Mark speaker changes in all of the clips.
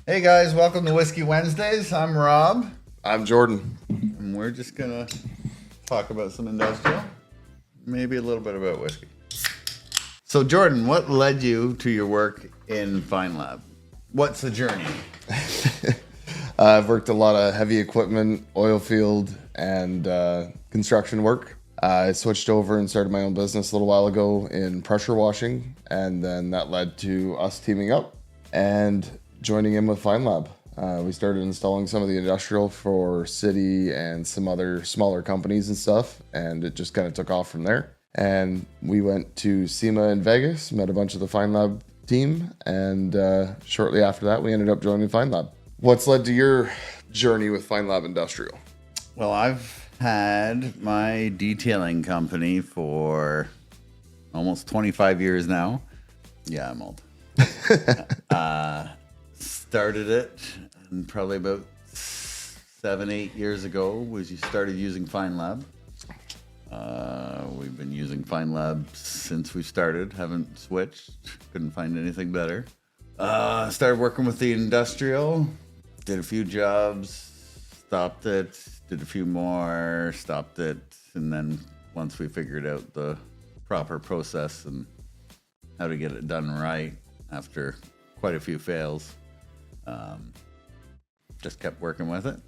Speaker 1: Hey guys, welcome to Whiskey Wednesdays. I'm Rob,
Speaker 2: I'm Jordan.
Speaker 1: and we're just gonna talk about some industrial, maybe a little bit about whiskey. So, Jordan, what led you to your work in Feynlab? What's the journey?
Speaker 2: I've worked a lot of heavy equipment, oil field, and construction work. I switched over and started my own business a little while ago in pressure washing, and then that led to us teaming up and joining in with Feynlab. We started installing some of the industrial for city and some other smaller companies and stuff, and it just kind of took off from there. And we went to SEMA in Vegas, met a bunch of the Feynlab team, and shortly after that, we ended up joining Feynlab. What's led to your journey with Feynlab Industrial?
Speaker 1: Well, I've had my detailing company for almost 25 years now. Yeah, I'm old. Started it and probably about 7-8 years ago was you started using Feynlab. We've been using Feynlab since we started, haven't switched, couldn't find anything better. Started working with the industrial, did a few jobs, stopped it, did a few more, stopped it, and then once we figured out the proper process and how to get it done right after quite a few fails, just kept working with it.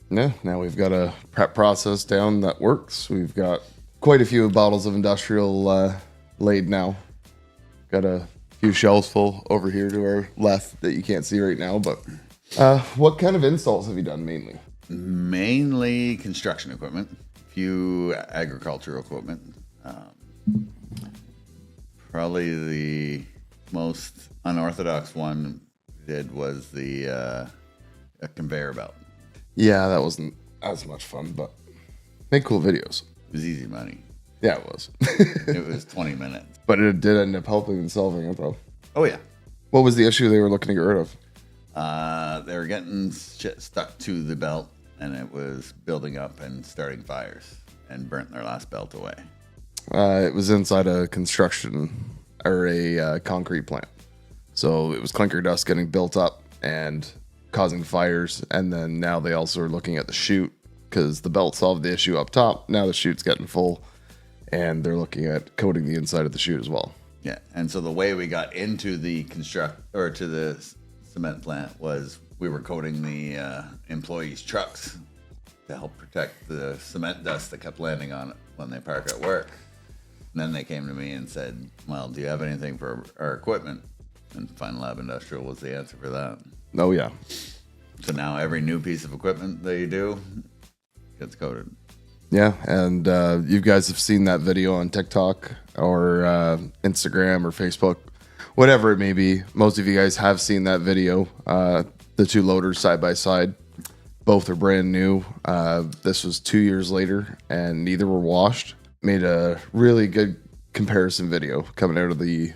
Speaker 2: Yeah, now we've got a prep process down that works. We've got quite a few bottles of industrial laid now. Got a few shelves full over here to our left that you can't see right now, but what kind of installs have you done mainly?
Speaker 1: Mainly construction equipment, a few agricultural equipment. Probably the most unorthodox one we did was a conveyor belt.
Speaker 2: Yeah, that wasn't as much fun, but make cool videos.
Speaker 1: It was easy money.
Speaker 2: Yeah, it was.
Speaker 1: It was 20 minutes.
Speaker 2: But it did end up helping and solving it, though.
Speaker 1: Oh, yeah.
Speaker 2: What was the issue they were looking to get rid of?
Speaker 1: They were getting shit stuck to the belt, and it was building up and starting fires, and burnt their last belt away.
Speaker 2: It was inside a construction or a concrete plant. So it was clinker dust getting built up and causing fires. And then now they also are looking at the chute because the belt solved the issue up top. Now the chute's getting full, and they're looking at coating the inside of the chute as well.
Speaker 1: Yeah, and so the way we got into the to the cement plant was we were coating the employees' trucks to help protect the cement dust that kept landing on it when they park at work. And then they came to me and said, well, do you have anything for our equipment? And Feynlab Industrial was the answer for that.
Speaker 2: Oh, yeah.
Speaker 1: So now every new piece of equipment that you do gets coated.
Speaker 2: Yeah, and you guys have seen that video on TikTok or Instagram or Facebook, whatever it may be. Most of you guys have seen that video. The two loaders side by side, both are brand new. This was 2 years later, and neither were washed. Made a really good comparison video coming out of the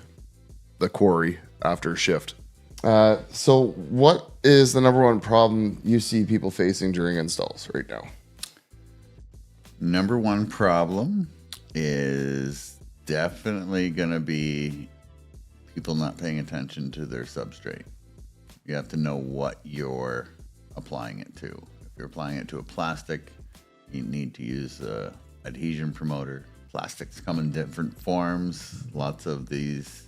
Speaker 2: quarry after a shift. So what is the number one problem you see people facing during installs right now?
Speaker 1: Number one problem is definitely going to be people not paying attention to their substrate. You have to know what you're applying it to. If you're applying it to a plastic, you need to use a adhesion promoter. Plastics come in different forms. Lots of these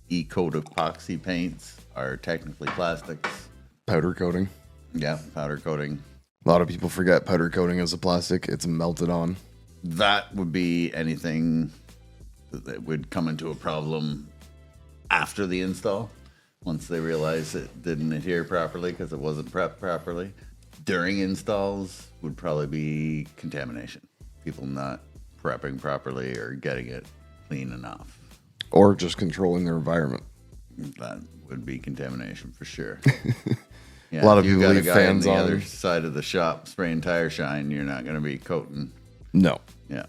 Speaker 1: E-coat epoxy paints are technically plastics.
Speaker 2: Powder coating.
Speaker 1: Yeah, powder coating.
Speaker 2: A lot of people forget powder coating is a plastic. It's melted on.
Speaker 1: That would be anything that would come into a problem after the install, once they realize it didn't adhere properly because it wasn't prepped properly. During installs would probably be contamination. People not prepping properly or getting it clean enough.
Speaker 2: Or just controlling their environment.
Speaker 1: That would be contamination for sure. Yeah,
Speaker 2: A lot of
Speaker 1: if you
Speaker 2: people
Speaker 1: got a
Speaker 2: leave
Speaker 1: guy
Speaker 2: fans
Speaker 1: on the
Speaker 2: on.
Speaker 1: other side of the shop spraying tire shine, you're not going to be coating.
Speaker 2: No.
Speaker 1: Yeah.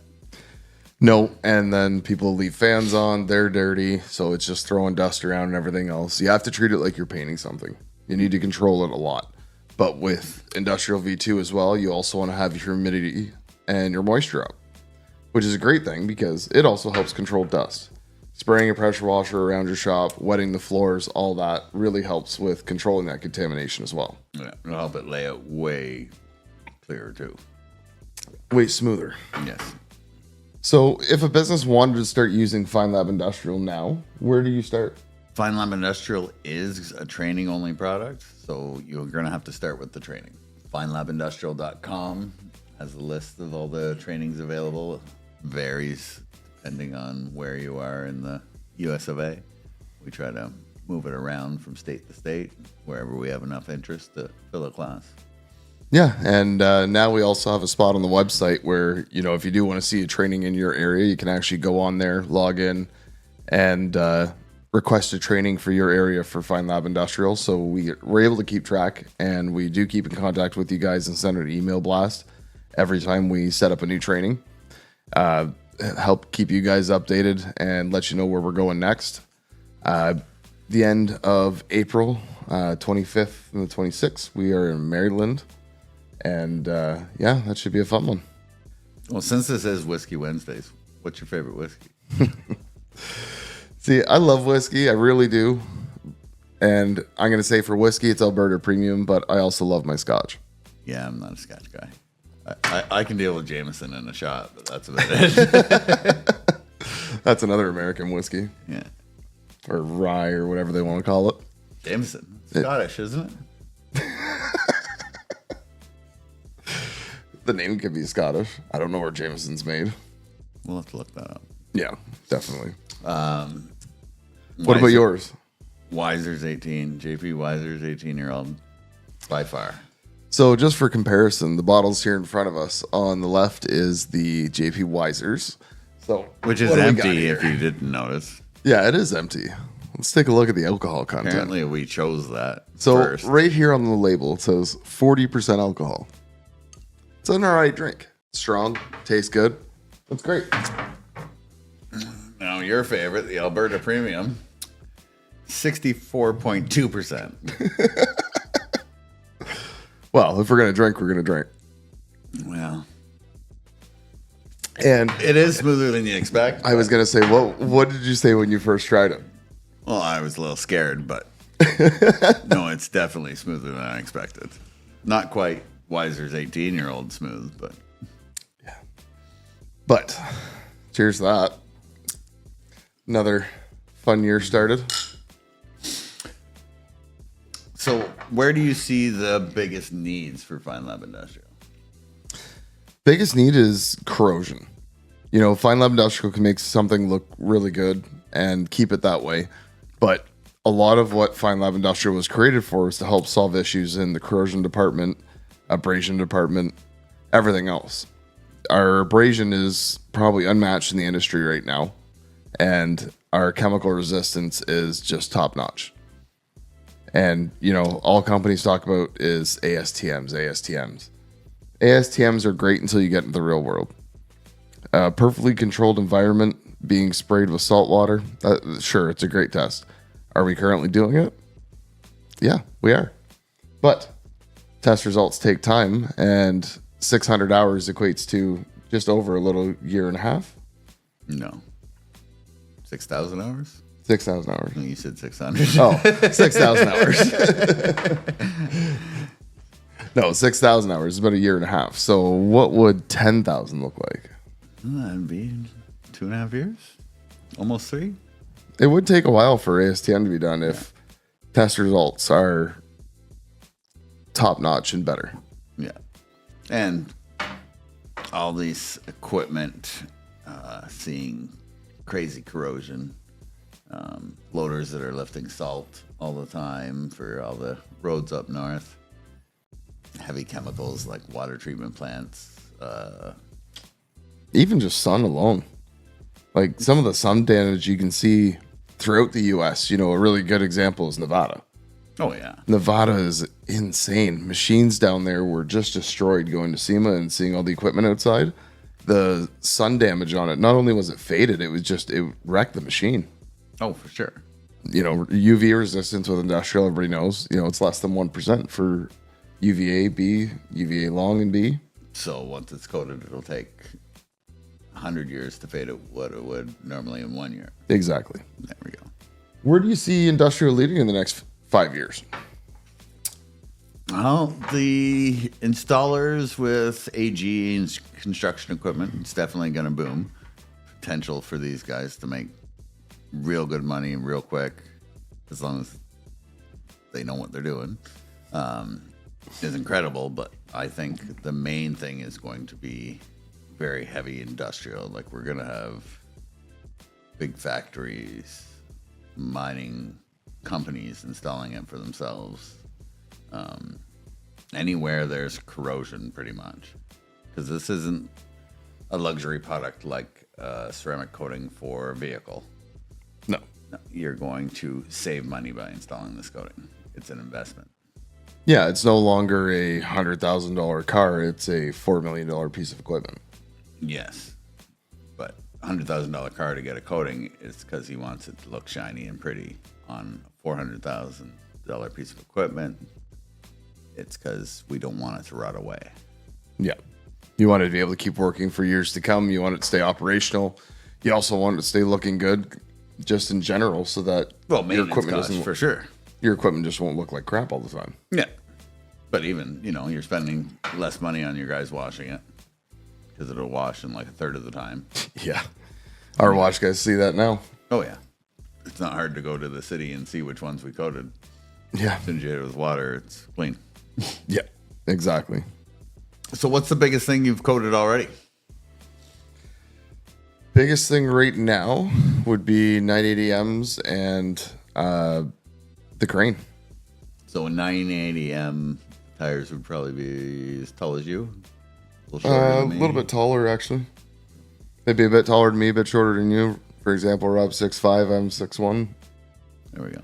Speaker 2: No, and then people leave fans on, they're dirty, so it's just throwing dust around and everything else. You have to treat it like you're painting something. You need to control it a lot. But with Industrial V2 as well, you also want to have your humidity and your moisture up, which is a great thing because it also helps control dust. spraying a pressure washer around your shop, wetting the floors, all that really helps with controlling that contamination as well.
Speaker 1: Yeah, it'll help it lay out way clearer too.
Speaker 2: Way smoother.
Speaker 1: Yes.
Speaker 2: So if a business wanted to start using Feynlab Industrial now, where do you start?
Speaker 1: Feynlab Industrial is a training only product, so you're going to have to start with the training. Feynlabindustrial.com has a list of all the trainings available. Varies depending on where you are in the US of A. We try to move it around from state to state, wherever we have enough interest to fill a class.
Speaker 2: Yeah, and now we also have a spot on the website where, if you do want to see a training in your area, you can actually go on there, log in, and request a training for your area for Feynlab Industrial. So we're able to keep track, and we do keep in contact with you guys and send an email blast every time we set up a new training. Help keep you guys updated and let you know where we're going next. The end of April, 25th and the 26th, we are in Maryland. And that should be a fun one.
Speaker 1: Well, since this is Whiskey Wednesdays, what's your favorite whiskey?
Speaker 2: See, I love whiskey. I really do. And I'm going to say for whiskey, it's Alberta Premium, but I also love my scotch.
Speaker 1: Yeah, I'm not a scotch guy. I can deal with Jameson in a shot, but that's about it.
Speaker 2: That's another American whiskey.
Speaker 1: Yeah.
Speaker 2: Or rye or whatever they want to call it.
Speaker 1: Jameson. Scottish, isn't it?
Speaker 2: The name could be Scottish. I don't know where Jameson's made.
Speaker 1: We'll have to look that up.
Speaker 2: Yeah, definitely.
Speaker 1: What
Speaker 2: about yours?
Speaker 1: Weiser's 18. JP Weiser's 18-year-old. By far.
Speaker 2: So just for comparison, the bottles here in front of us on the left is the JP Weiser's. So
Speaker 1: which is empty if you didn't notice.
Speaker 2: Yeah, it is empty. Let's take a look at the alcohol content.
Speaker 1: Apparently we chose that
Speaker 2: first. Right here on the label, it says 40% alcohol. It's an all right drink. Strong, tastes good. That's great.
Speaker 1: Now your favorite, the Alberta Premium, 64.2%.
Speaker 2: Well, if we're going to drink, we're going to drink.
Speaker 1: Well,
Speaker 2: and
Speaker 1: it is smoother than you expect.
Speaker 2: I was going to say, what did you say when you first tried it?
Speaker 1: Well, I was a little scared, but no, it's definitely smoother than I expected. Not quite Weiser's 18-year-old smooth, but
Speaker 2: yeah. But cheers to that. Another fun year started.
Speaker 1: So where do you see the biggest needs for Feynlab Industrial?
Speaker 2: Biggest need is corrosion. Feynlab Industrial can make something look really good and keep it that way. But a lot of what Feynlab Industrial was created for is to help solve issues in the corrosion department, abrasion department, everything else. Our abrasion is probably unmatched in the industry right now. And our chemical resistance is just top notch. And, all companies talk about is ASTMs. ASTMs are great until you get into the real world. A perfectly controlled environment being sprayed with salt water, sure, it's a great test. Are we currently doing it? Yeah, we are. But test results take time, and 600 hours equates to just over a little year and a half.
Speaker 1: No. 6,000 hours?
Speaker 2: 6,000 hours.
Speaker 1: You said 600.
Speaker 2: Oh, 6,000 hours. No, 6,000 hours is about a year and a half. So what would 10,000 look like?
Speaker 1: That'd be 2.5 years. Almost 3.
Speaker 2: It would take a while for ASTM to be done if test results are top notch and better.
Speaker 1: Yeah. And all these equipment seeing crazy corrosion. Loaders that are lifting salt all the time for all the roads up north. Heavy chemicals like water treatment plants.
Speaker 2: Even just sun alone. Like some of the sun damage you can see throughout the U.S. A really good example is Nevada.
Speaker 1: Oh, yeah.
Speaker 2: Nevada is insane. Machines down there were just destroyed going to SEMA and seeing all the equipment outside. The sun damage on it, not only was it faded, it wrecked the machine.
Speaker 1: Oh, for sure.
Speaker 2: UV resistance with industrial, everybody knows, it's less than 1% for UVA, B, UVA long, and B.
Speaker 1: So once it's coated, it'll take 100 years to fade it what it would normally in 1 year.
Speaker 2: Exactly.
Speaker 1: There we go.
Speaker 2: Where do you see industrial leading in the next 5 years?
Speaker 1: Well, the installers with AG and construction equipment, it's definitely going to boom. Potential for these guys to make real good money real quick, as long as they know what they're doing, is incredible. But I think the main thing is going to be very heavy industrial. Like, we're going to have big factories, mining companies installing it for themselves. Anywhere there's corrosion, pretty much, because this isn't a luxury product like ceramic coating for a vehicle.
Speaker 2: No.
Speaker 1: You're going to save money by installing this coating. It's an investment.
Speaker 2: Yeah, it's no longer a $100,000 car. It's a $4 million piece of equipment.
Speaker 1: Yes, but $100,000 car to get a coating is because he wants it to look shiny and pretty. On a $400,000 piece of equipment, it's because we don't want it to rot away.
Speaker 2: Yeah. You want it to be able to keep working for years to come. You want it to stay operational. You also want it to stay looking good just in general, so that
Speaker 1: your equipment doesn't, for sure.
Speaker 2: Your equipment just won't look like crap all the time.
Speaker 1: Yeah. But even, you're spending less money on your guys washing it, because it'll wash in like a third of the time.
Speaker 2: Yeah. Our wash guys see that now.
Speaker 1: Oh, yeah. It's not hard to go to the city and see which ones we coated.
Speaker 2: Yeah.
Speaker 1: Since you hit it with water, it's clean.
Speaker 2: Yeah, exactly.
Speaker 1: So what's the biggest thing you've coated already?
Speaker 2: Biggest thing right now would be 980Ms and the crane.
Speaker 1: So a 980M tires would probably be as tall as you?
Speaker 2: A little bit taller, actually. They'd be a bit taller than me, a bit shorter than you. For example, Rob's 6'5", I'm 6'1".
Speaker 1: There we go.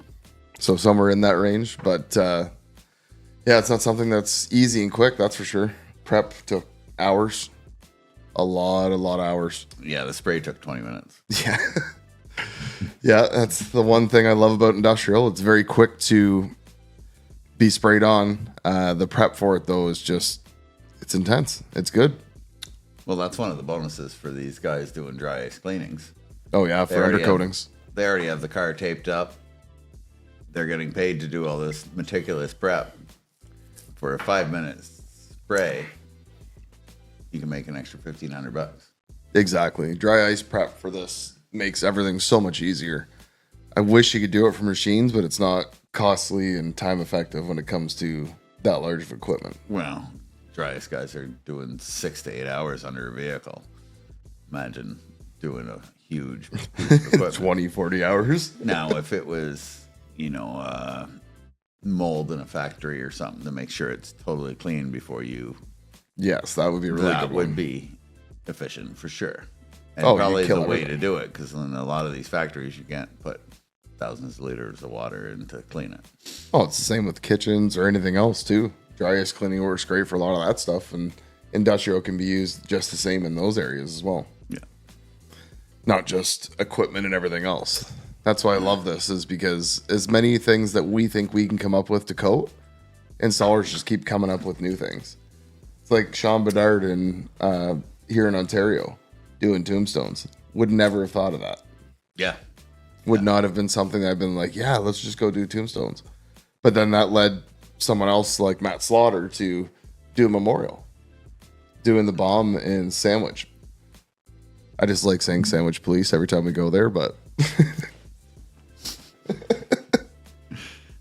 Speaker 2: So somewhere in that range. But yeah, it's not something that's easy and quick, that's for sure. Prep took hours. A lot of hours.
Speaker 1: Yeah, the spray took 20 minutes.
Speaker 2: Yeah. Yeah, that's the one thing I love about industrial. It's very quick to be sprayed on. The prep for it, though, is just, it's intense. It's good.
Speaker 1: Well, that's one of the bonuses for these guys doing dry ice cleanings.
Speaker 2: Oh, yeah, for undercoatings.
Speaker 1: They already have the car taped up. They're getting paid to do all this meticulous prep. For a 5-minute spray, you can make an extra $1,500.
Speaker 2: Exactly. Dry ice prep for this makes everything so much easier. I wish you could do it for machines, but it's not costly and time effective when it comes to that large of equipment.
Speaker 1: Well, dry ice guys are doing 6 to 8 hours under a vehicle. Imagine doing a huge piece of equipment.
Speaker 2: 20, 40 hours.
Speaker 1: Now, if it was, mold in a factory or something to make sure it's totally clean before you.
Speaker 2: Yes, that would be a really good one.
Speaker 1: That would be efficient for sure. And
Speaker 2: Oh,
Speaker 1: probably
Speaker 2: you'd kill
Speaker 1: the way
Speaker 2: everything.
Speaker 1: to do it, because in a lot of these factories, you can't put thousands of liters of water in to clean it.
Speaker 2: Oh, it's the same with kitchens or anything else too. Dry ice cleaning works great for a lot of that stuff, and industrial can be used just the same in those areas as well.
Speaker 1: Yeah.
Speaker 2: Not just equipment and everything else. That's why I love this, is because as many things that we think we can come up with to coat, installers just keep coming up with new things. It's like Sean Bedard here in Ontario doing tombstones. Would never have thought of that.
Speaker 1: Yeah.
Speaker 2: Would not have been something that I've been like, yeah, let's just go do tombstones. But then that led someone else like Matt Slaughter to do a memorial, doing the bomb in Sandwich. I just like saying Sandwich Police every time we go there, but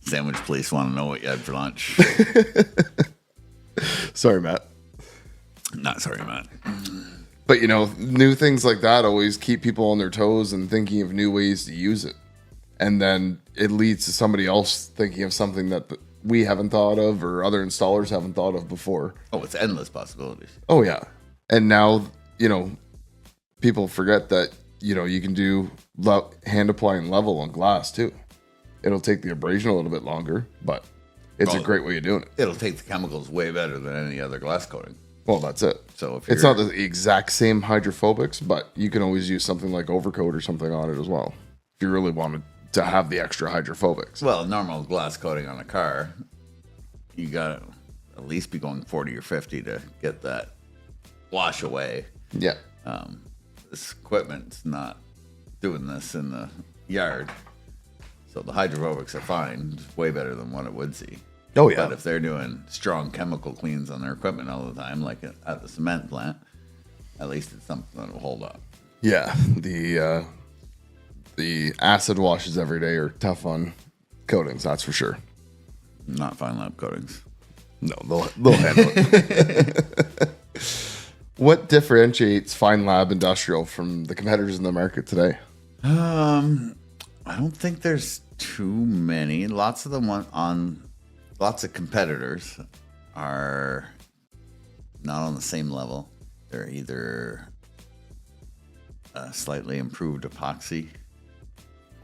Speaker 1: Sandwich Police want to know what you had for lunch.
Speaker 2: sorry, Matt.
Speaker 1: Not sorry, Matt.
Speaker 2: But new things like that always keep people on their toes and thinking of new ways to use it. And then it leads to somebody else thinking of something that we haven't thought of or other installers haven't thought of before.
Speaker 1: Oh, it's endless possibilities.
Speaker 2: Oh, yeah. And now, people forget that, you can do hand applying level on glass too. It'll take the abrasion a little bit longer, but it's a great way of doing it.
Speaker 1: It'll take the chemicals way better than any other glass coating.
Speaker 2: Well, that's it.
Speaker 1: So if
Speaker 2: it's not the exact same hydrophobics, but you can always use something like overcoat or something on it as well, if you really wanted to have the extra hydrophobics.
Speaker 1: Well, normal glass coating on a car, you got to at least be going 40 or 50 to get that wash away.
Speaker 2: Yeah.
Speaker 1: this equipment's not doing this in the yard. So the hydrophobics are fine. It's way better than what it would see.
Speaker 2: Oh, yeah.
Speaker 1: But if they're doing strong chemical cleans on their equipment all the time, like at the cement plant, at least it's something that will hold up.
Speaker 2: Yeah, the acid washes every day are tough on coatings, that's for sure.
Speaker 1: Not Feynlab coatings.
Speaker 2: No, they'll handle it. What differentiates Feynlab Industrial from the competitors in the market today?
Speaker 1: I don't think there's too many. Lots of competitors are not on the same level. They're either a slightly improved epoxy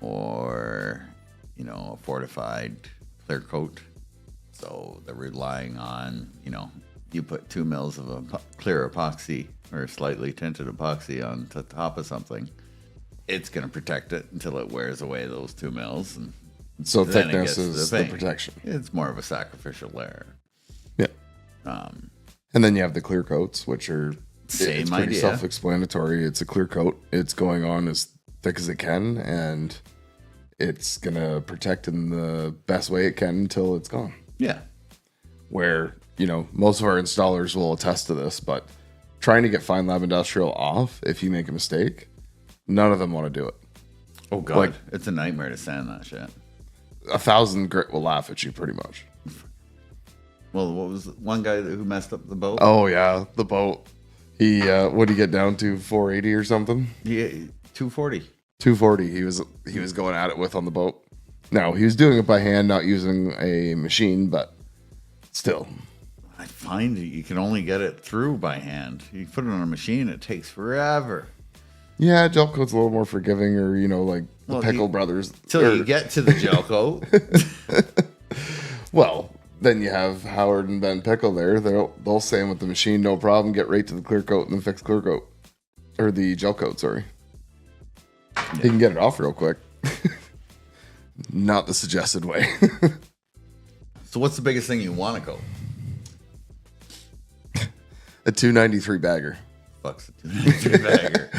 Speaker 1: or, a fortified clear coat. So they're relying on, you put 2 mils of a clear epoxy or slightly tinted epoxy on the top of something. It's going to protect it until it wears away those 2 mils. And
Speaker 2: so thickness is the protection.
Speaker 1: It's more of a sacrificial layer.
Speaker 2: Yeah. And then you have the clear coats, which are it's pretty self-explanatory. It's a clear coat. It's going on as thick as it can, and it's going to protect in the best way it can until it's gone.
Speaker 1: Yeah.
Speaker 2: Where, most of our installers will attest to this, but trying to get Feynlab Industrial off, if you make a mistake, none of them want to do it.
Speaker 1: Oh, God. It's a nightmare to sand that shit.
Speaker 2: 1,000 grit will laugh at you pretty much.
Speaker 1: Well, what was one guy who messed up the boat?
Speaker 2: Oh, yeah. The boat. He, what did he get down to? 480 or something?
Speaker 1: Yeah, 240.
Speaker 2: 240 he was going at it with on the boat. Now, he was doing it by hand, not using a machine, but still.
Speaker 1: I find that you can only get it through by hand. You put it on a machine, it takes forever.
Speaker 2: Yeah, gel coat's a little more forgiving, or, the Pickle Brothers.
Speaker 1: Till you get to the gel coat.
Speaker 2: Well, then you have Howard and Ben Pickle there. They'll sand with the machine, no problem, get right to the clear coat and then fix clear coat. Or the gel coat, sorry. Yeah. He can get it off real quick. Not the suggested way.
Speaker 1: So what's the biggest thing you want to coat?
Speaker 2: A 293 bagger.
Speaker 1: Fuck's a 293 bagger.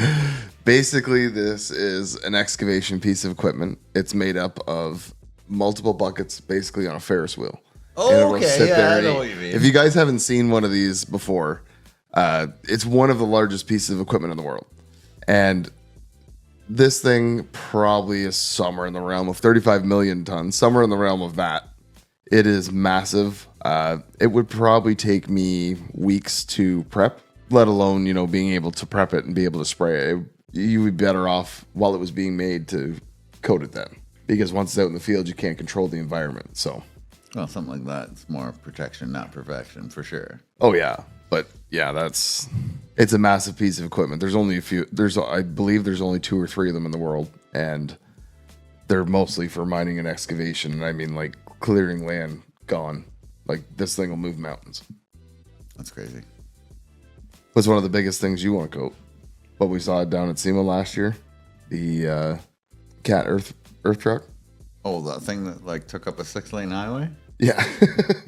Speaker 2: Basically, this is an excavation piece of equipment. It's made up of multiple buckets, basically on a Ferris wheel.
Speaker 1: Oh, okay. Yeah, I know what you mean.
Speaker 2: If you guys haven't seen one of these before, it's one of the largest pieces of equipment in the world. And this thing probably is somewhere in the realm of 35 million tons, somewhere in the realm of that. It is massive. It would probably take me weeks to prep, let alone, being able to prep it and be able to spray it. You would be better off while it was being made to coat it then. Because once it's out in the field, you can't control the environment. So,
Speaker 1: well, something like that. It's more protection, not perfection, for sure.
Speaker 2: Oh, yeah. But, yeah, it's a massive piece of equipment. There's only a few. I believe there's only 2 or 3 of them in the world. And they're mostly for mining and excavation. And I mean, like, clearing land, gone. Like, this thing will move mountains.
Speaker 1: That's crazy.
Speaker 2: What's one of the biggest things you want to coat? What we saw down at SEMA last year? The Cat Earth truck?
Speaker 1: Oh, that thing that, took up a 6-lane highway?
Speaker 2: Yeah.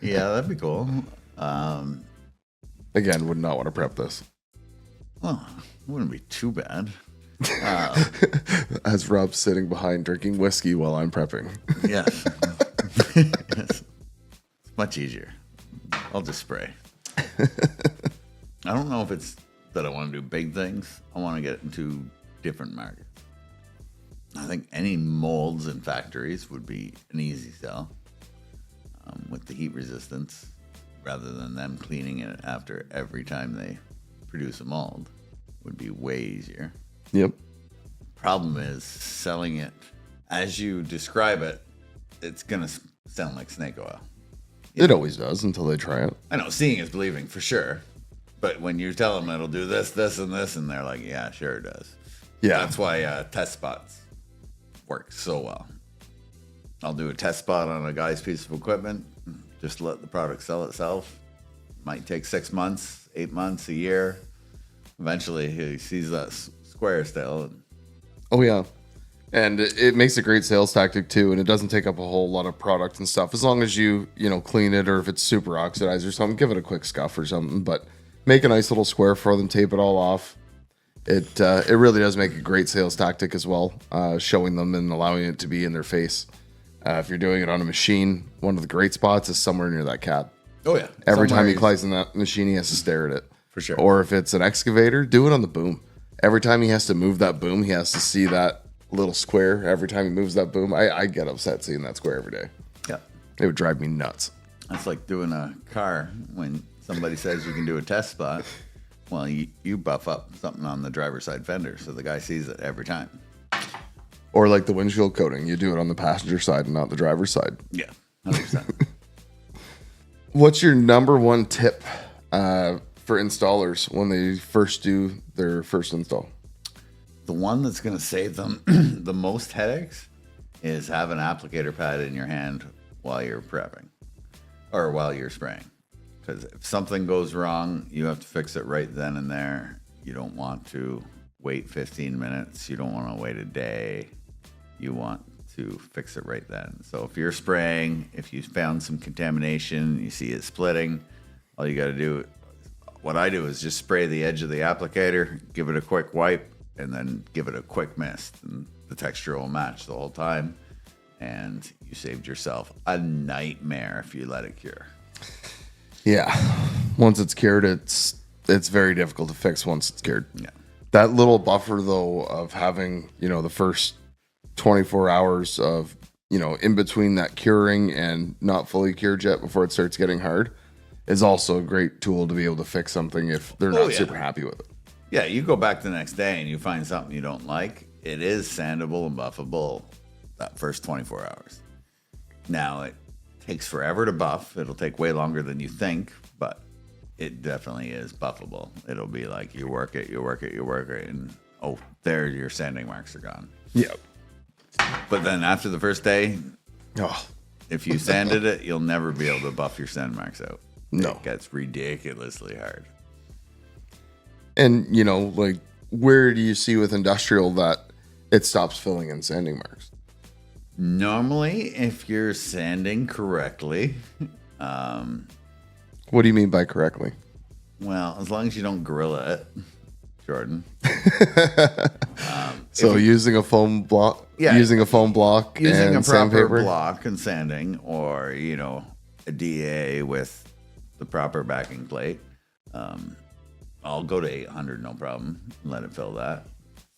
Speaker 1: Yeah, that'd be cool.
Speaker 2: Again, would not want to prep this.
Speaker 1: Well, it wouldn't be too bad.
Speaker 2: As Rob's sitting behind drinking whiskey while I'm prepping.
Speaker 1: Yes. Yes. It's much easier. I'll just spray. I don't know if it's that I want to do big things. I want to get into different markets. I think any molds in factories would be an easy sell with the heat resistance, rather than them cleaning it after every time they produce a mold. Would be way easier.
Speaker 2: Yep.
Speaker 1: Problem is selling it as you describe it. It's gonna sound like snake oil.
Speaker 2: It always does until they try it.
Speaker 1: I know, seeing is believing for sure. But when you tell them it'll do this, this, and this, and they're like, yeah, sure it does.
Speaker 2: Yeah.
Speaker 1: That's why test spots work so well. I'll do a test spot on a guy's piece of equipment, just let the product sell itself. Might take 6 months, 8 months, a year. Eventually, he sees that square still.
Speaker 2: Oh, yeah. And it makes a great sales tactic, too, and it doesn't take up a whole lot of product and stuff. As long as you clean it, or if it's super oxidized or something, give it a quick scuff or something. But make a nice little square for them, tape it all off. It really does make a great sales tactic as well, showing them and allowing it to be in their face. If you're doing it on a machine, one of the great spots is somewhere near that cab.
Speaker 1: Oh yeah.
Speaker 2: Every time he climbs in that machine, he has to stare at it.
Speaker 1: For sure.
Speaker 2: Or if it's an excavator, do it on the boom. Every time he has to move that boom, he has to see that little square. Every time he moves that boom, I get upset seeing that square every day.
Speaker 1: Yeah.
Speaker 2: It would drive me nuts.
Speaker 1: That's like doing a car when somebody says you can do a test spot. Well, you buff up something on the driver's side fender so the guy sees it every time.
Speaker 2: Or like the windshield coating, you do it on the passenger side and not the driver's side.
Speaker 1: Yeah, 100%.
Speaker 2: What's your number one tip for installers when they first do their first install?
Speaker 1: The one that's going to save them the most headaches is have an applicator pad in your hand while you're prepping or while you're spraying. Because if something goes wrong, you have to fix it right then and there. You don't want to wait 15 minutes. You don't want to wait a day. You want to fix it right then. So if you're spraying, if you found some contamination, you see it splitting, all you got to do, what I do is just spray the edge of the applicator, give it a quick wipe, and then give it a quick mist. And the texture will match the whole time. And you saved yourself a nightmare if you let it cure.
Speaker 2: Yeah. Once it's cured, it's very difficult to fix once it's cured.
Speaker 1: Yeah.
Speaker 2: That little buffer, though, of having, the first 24 hours of, in between that curing and not fully cured yet before it starts getting hard is also a great tool to be able to fix something if they're not super happy with it.
Speaker 1: Yeah, you go back the next day and you find something you don't like. It is sandable and buffable that first 24 hours. Now, it takes forever to buff. It'll take way longer than you think, but it definitely is buffable. It'll be like you work it, and there your sanding marks are gone.
Speaker 2: Yep.
Speaker 1: But then after the first day,
Speaker 2: Oh,
Speaker 1: if you sanded it, you'll never be able to buff your sand marks out.
Speaker 2: No.
Speaker 1: It gets ridiculously hard.
Speaker 2: and, like, where do you see with industrial that it stops filling in sanding marks?
Speaker 1: Normally, if you're sanding correctly,
Speaker 2: What do you mean by correctly?
Speaker 1: well, as long as you don't gorilla it, Jordan.
Speaker 2: So using a foam block, using a proper sandpaper
Speaker 1: block and sanding, or a DA with the proper backing plate. I'll go to 800, no problem. Let it fill that.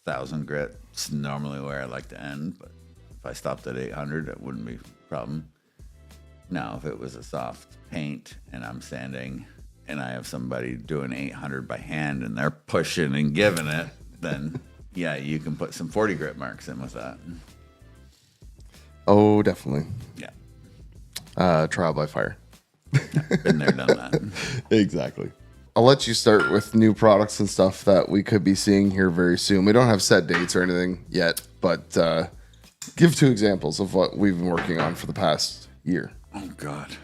Speaker 1: 1,000 grit is normally where I like to end, but if I stopped at 800, that wouldn't be a problem. Now, if it was a soft paint and I'm sanding and I have somebody doing 800 by hand and they're pushing and giving it, then yeah, you can put some 40 grit marks in with that.
Speaker 2: Oh, definitely.
Speaker 1: Yeah.
Speaker 2: Trial by fire.
Speaker 1: Been there, done that.
Speaker 2: Exactly. I'll let you start with new products and stuff that we could be seeing here very soon. We don't have set dates or anything yet, but give 2 examples of what we've been working on for the past year.
Speaker 1: Oh, God.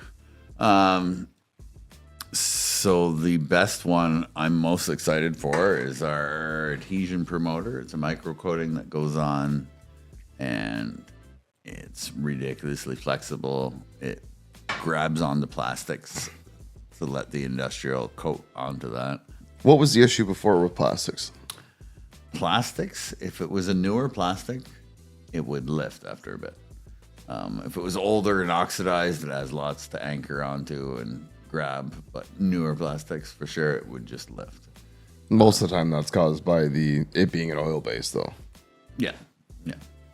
Speaker 1: So the best one I'm most excited for is our adhesion promoter. It's a micro coating that goes on, and it's ridiculously flexible. It grabs onto plastics to let the industrial coat onto that.
Speaker 2: What was the issue before with plastics?
Speaker 1: Plastics, if it was a newer plastic, it would lift after a bit. If it was older and oxidized, it has lots to anchor onto and grab, but newer plastics, for sure, it would just lift.
Speaker 2: Most of the time that's caused by it being an oil base, though.
Speaker 1: Yeah.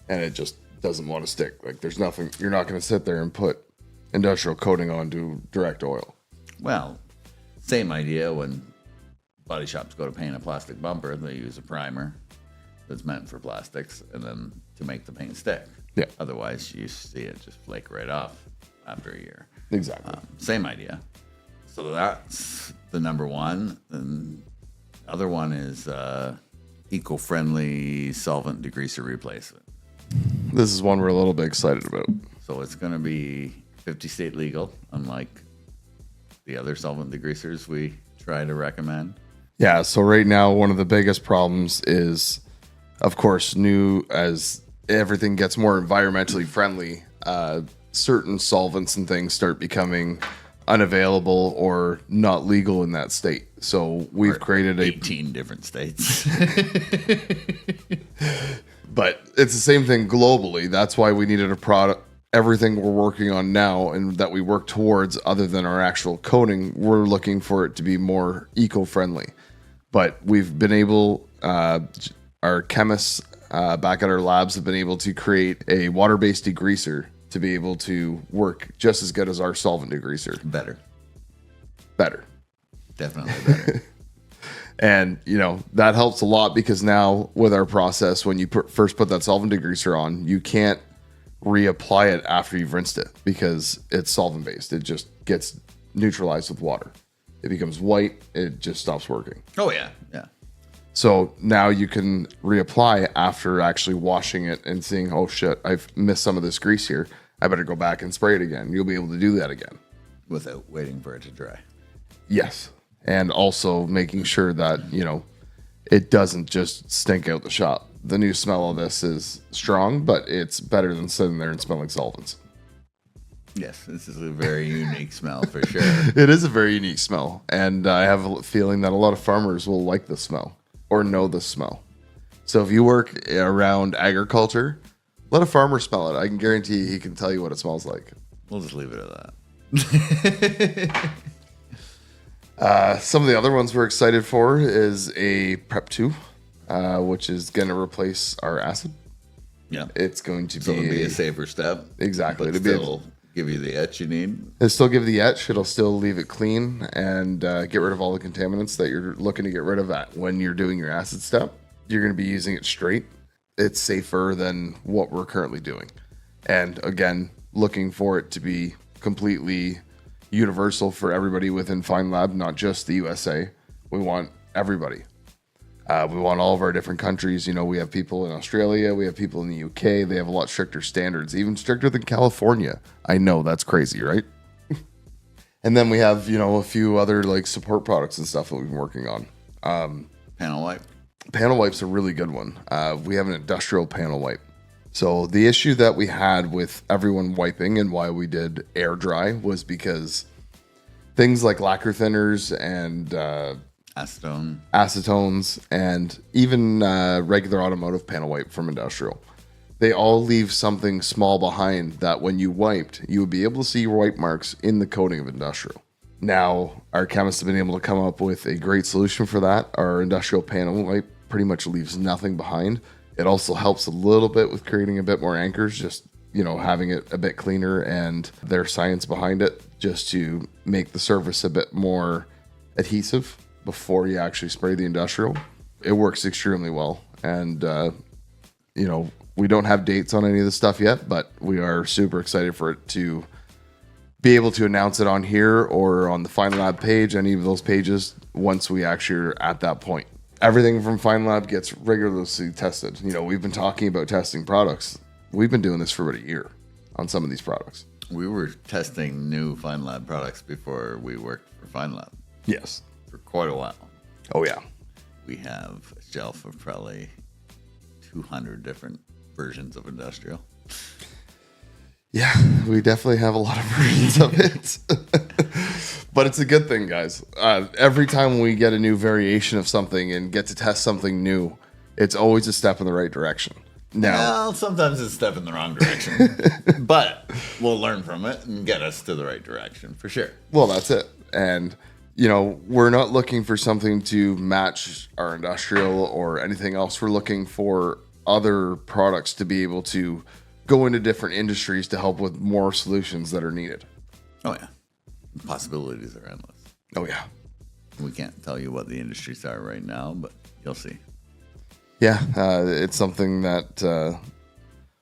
Speaker 2: And it just doesn't want to stick. Like, there's nothing, you're not going to sit there and put industrial coating onto direct oil.
Speaker 1: Well, same idea when body shops go to paint a plastic bumper, they use a primer that's meant for plastics and then to make the paint stick.
Speaker 2: Yeah.
Speaker 1: Otherwise, you see it just flake right off after a year.
Speaker 2: Exactly.
Speaker 1: Same idea. So that's the number one. And the other one is eco-friendly solvent degreaser replacement.
Speaker 2: This is one we're a little bit excited about.
Speaker 1: So it's going to be 50 state legal, unlike the other solvent degreasers we try to recommend.
Speaker 2: Yeah, so right now, one of the biggest problems is, of course, as everything gets more environmentally friendly, certain solvents and things start becoming unavailable or not legal in that state. So we've created
Speaker 1: 18 different states.
Speaker 2: But it's the same thing globally. That's why we needed a product. Everything we're working on now and that we work towards, other than our actual coating, we're looking for it to be more eco-friendly. But we've been able, our chemists back at our labs have been able to create a water-based degreaser to be able to work just as good as our solvent degreaser.
Speaker 1: Better. Definitely better.
Speaker 2: And, that helps a lot because now with our process, when you first put that solvent degreaser on, you can't reapply it after you've rinsed it because it's solvent based. It just gets neutralized with water. It becomes white. It just stops working.
Speaker 1: Oh, yeah. Yeah.
Speaker 2: So now you can reapply after actually washing it and seeing, oh shit, I've missed some of this grease here. I better go back and spray it again. You'll be able to do that again.
Speaker 1: Without waiting for it to dry.
Speaker 2: Yes. And also making sure that, it doesn't just stink out the shop. The new smell of this is strong, but it's better than sitting there and smelling solvents.
Speaker 1: Yes, this is a very unique smell for sure.
Speaker 2: It is a very unique smell. And I have a feeling that a lot of farmers will like the smell or know the smell. So if you work around agriculture, let a farmer smell it. I can guarantee he can tell you what it smells like.
Speaker 1: We'll just leave it at that.
Speaker 2: Some of the other ones we're excited for is a Prep 2, which is going to replace our acid.
Speaker 1: Yeah.
Speaker 2: It's going to
Speaker 1: So it'll be a safer step.
Speaker 2: Exactly.
Speaker 1: But still give you the etch you need.
Speaker 2: It'll still give the etch. It'll still leave it clean and get rid of all the contaminants that you're looking to get rid of when you're doing your acid step. You're going to be using it straight. It's safer than what we're currently doing. And again, looking for it to be completely universal for everybody within Feynlab, not just the USA. We want everybody. We want all of our different countries. We have people in Australia. We have people in the UK. They have a lot stricter standards, even stricter than California. I know, that's crazy, right? And then we have, a few other like support products and stuff that we've been working on.
Speaker 1: Panel wipe.
Speaker 2: Panel wipe's a really good one. We have an industrial panel wipe. So the issue that we had with everyone wiping and why we did air dry was things like lacquer thinners and acetones and even regular automotive panel wipe from industrial. They all leave something small behind that when you wiped, you would be able to see your wipe marks in the coating of industrial. Now, our chemists have been able to come up with a great solution for that. Our industrial panel wipe pretty much leaves nothing behind. It also helps a little bit with creating a bit more anchors, just, having it a bit cleaner and their science behind it just to make the surface a bit more adhesive before you actually spray the industrial. It works extremely well. And, we don't have dates on any of this stuff yet, but we are super excited for it to be able to announce it on here or on the Feynlab page, any of those pages, once we actually are at that point. Everything from Feynlab gets rigorously tested. We've been talking about testing products. We've been doing this for about a year on some of these products.
Speaker 1: We were testing new Feynlab products before we worked for Feynlab.
Speaker 2: Yes.
Speaker 1: For quite a while.
Speaker 2: Oh, yeah.
Speaker 1: We have a shelf of probably 200 different versions of industrial.
Speaker 2: Yeah, we definitely have a lot of versions of it. But it's a good thing, guys. Every time we get a new variation of something and get to test something new, it's always a step in the right direction. Now,
Speaker 1: well, sometimes it's a step in the wrong direction, but we'll learn from it and get us to the right direction for sure.
Speaker 2: Well, that's it. And, we're not looking for something to match our industrial or anything else. We're looking for other products to be able to go into different industries to help with more solutions that are needed.
Speaker 1: Oh, yeah. The possibilities are endless.
Speaker 2: Oh, yeah.
Speaker 1: We can't tell you what the industries are right now, but you'll see.
Speaker 2: Yeah, it's something that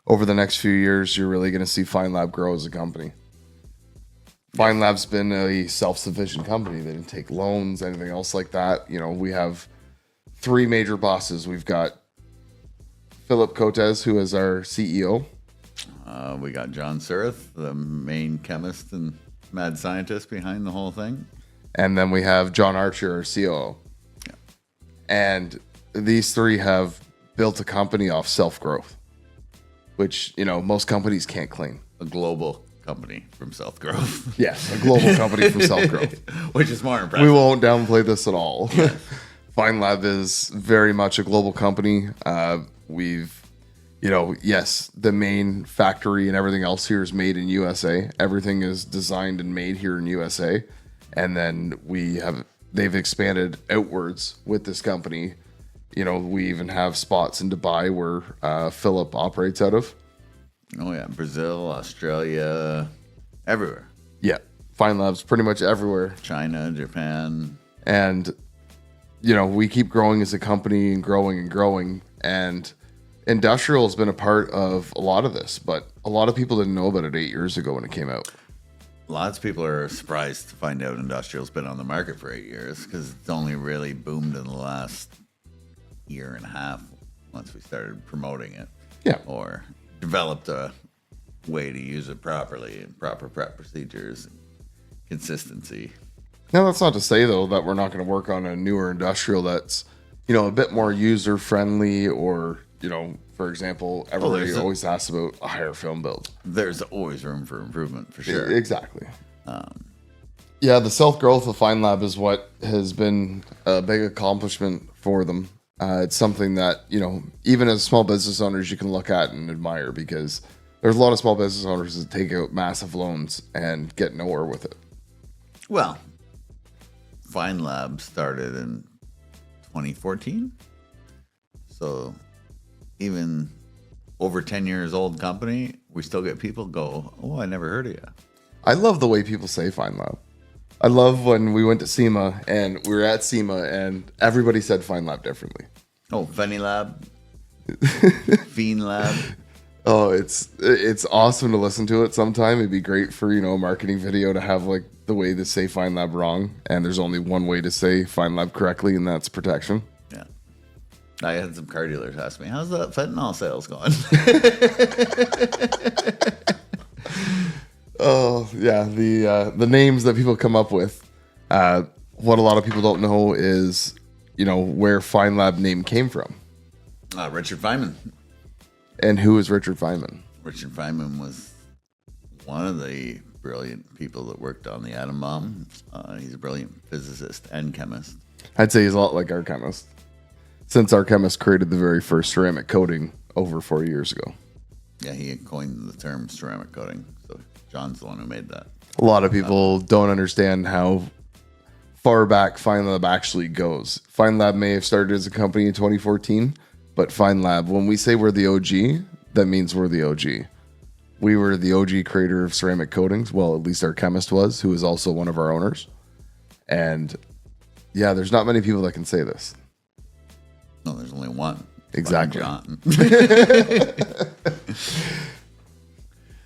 Speaker 2: over the next few years, you're really going to see Feynlab grow as a company. Feynlab's been a self-sufficient company. They didn't take loans, anything else like that. We have 3 major bosses. We've got Philip Cotes, who is our CEO.
Speaker 1: We got John Surrath, the main chemist and mad scientist behind the whole thing.
Speaker 2: And then we have John Archer, our COO.
Speaker 1: Yeah.
Speaker 2: And these 3 have built a company off self-growth, which, most companies can't claim.
Speaker 1: A global company from South Grove.
Speaker 2: Yes, a global company from South Grove.
Speaker 1: Which is more impressive.
Speaker 2: We won't downplay this at all. Feynlab is very much a global company. Yes, the main factory and everything else here is made in USA. Everything is designed and made here in USA. And then they've expanded outwards with this company. We even have spots in Dubai where Philip operates out of.
Speaker 1: Oh, yeah. Brazil, Australia, everywhere.
Speaker 2: Yeah. Feynlab's pretty much everywhere.
Speaker 1: China, Japan.
Speaker 2: And, we keep growing as a company and growing and growing. And industrial has been a part of a lot of this, but a lot of people didn't know about it 8 years ago when it came out.
Speaker 1: Lots of people are surprised to find out industrial's been on the market for 8 years because it's only really boomed in the last year and a half once we started promoting it.
Speaker 2: Yeah.
Speaker 1: Or developed a way to use it properly and proper prep procedures and consistency.
Speaker 2: Now, that's not to say, though, that we're not going to work on a newer industrial that's, a bit more user-friendly or, for example, everybody always asks about a higher film build.
Speaker 1: There's always room for improvement, for sure.
Speaker 2: Exactly. The self-growth of Feynlab is what has been a big accomplishment for them. It's something that, even as small business owners, you can look at and admire because there's a lot of small business owners that take out massive loans and get nowhere with it.
Speaker 1: Well, Feynlab started in 2014. So even over 10 years old company, we still get people go, oh, I never heard of you.
Speaker 2: I love the way people say Feynlab. I love when we went to SEMA and we were at SEMA and everybody said Feynlab differently.
Speaker 1: Oh, Feynlab. Feynlab.
Speaker 2: Oh, it's awesome to listen to it sometime. It'd be great for, a marketing video to have like the way to say Feynlab wrong. And there's only one way to say Feynlab correctly, and that's protection.
Speaker 1: Yeah. I had some car dealers ask me, how's that fentanyl sales going?
Speaker 2: Oh, yeah. The names that people come up with. What a lot of people don't know is, where Feynlab name came from.
Speaker 1: Richard Feynman.
Speaker 2: And who is Richard Feynman?
Speaker 1: Richard Feynman was one of the brilliant people that worked on the atom bomb. He's a brilliant physicist and chemist.
Speaker 2: I'd say he's a lot like our chemist, since our chemist created the very first ceramic coating over 40 years ago.
Speaker 1: Yeah, he coined the term ceramic coating. So John's the one who made that.
Speaker 2: A lot of people don't understand how far back Feynlab actually goes. Feynlab may have started as a company in 2014, but Feynlab, when we say we're the OG, that means we're the OG. We were the OG creator of ceramic coatings. Well, at least our chemist was, who is also one of our owners. And yeah, there's not many people that can say this.
Speaker 1: No, there's only one.
Speaker 2: Exactly.
Speaker 1: John.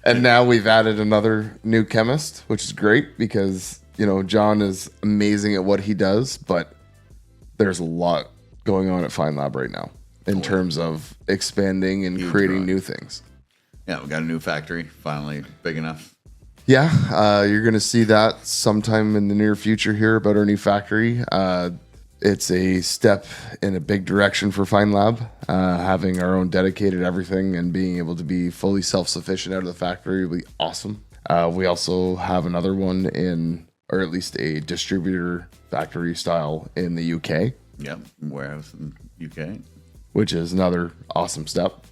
Speaker 2: And now we've added another new chemist, which is great because, John is amazing at what he does, but there's a lot going on at Feynlab right now in terms of expanding and creating new things.
Speaker 1: Yeah, we got a new factory, finally big enough.
Speaker 2: Yeah, you're going to see that sometime in the near future here about our new factory. It's a step in a big direction for Feynlab, having our own dedicated everything and being able to be fully self-sufficient out of the factory will be awesome. We also have another one or at least a distributor factory style in the UK.
Speaker 1: Yep, warehouse in UK.
Speaker 2: Which is another awesome step.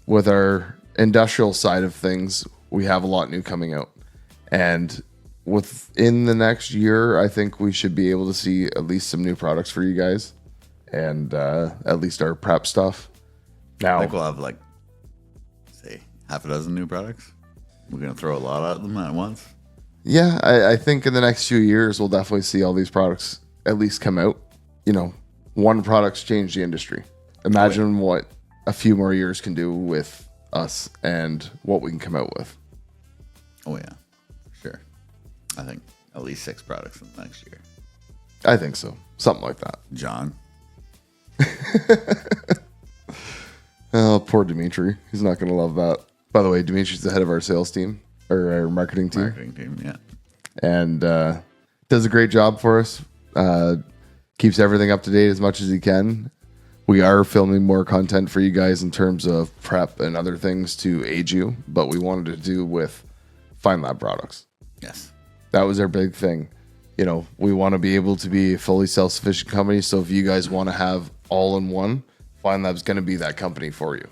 Speaker 2: With our industrial side of things, we have a lot new coming out. And within the next year, I think we should be able to see at least some new products for you guys. And at least our prep stuff. Now,
Speaker 1: I think we'll have say, half a dozen new products. We're going to throw a lot at them at once.
Speaker 2: Yeah, I think in the next few years, we'll definitely see all these products at least come out. One product's changed the industry. Imagine what a few more years can do with us and what we can come out with.
Speaker 1: Oh, yeah, for sure. I think at least 6 products in the next year.
Speaker 2: I think so. Something like that.
Speaker 1: John.
Speaker 2: Oh, poor Dimitri. He's not going to love that. By the way, Dimitri's the head of our sales team, or our marketing team.
Speaker 1: Marketing team, yeah.
Speaker 2: And does a great job for us. Keeps everything up to date as much as he can. We are filming more content for you guys in terms of prep and other things to aid you, but we wanted to do with Feynlab products.
Speaker 1: Yes.
Speaker 2: That was our big thing. You know, we want to be able to be a fully self-sufficient company. So if you guys want to have all in one, Feynlab's going to be that company for you.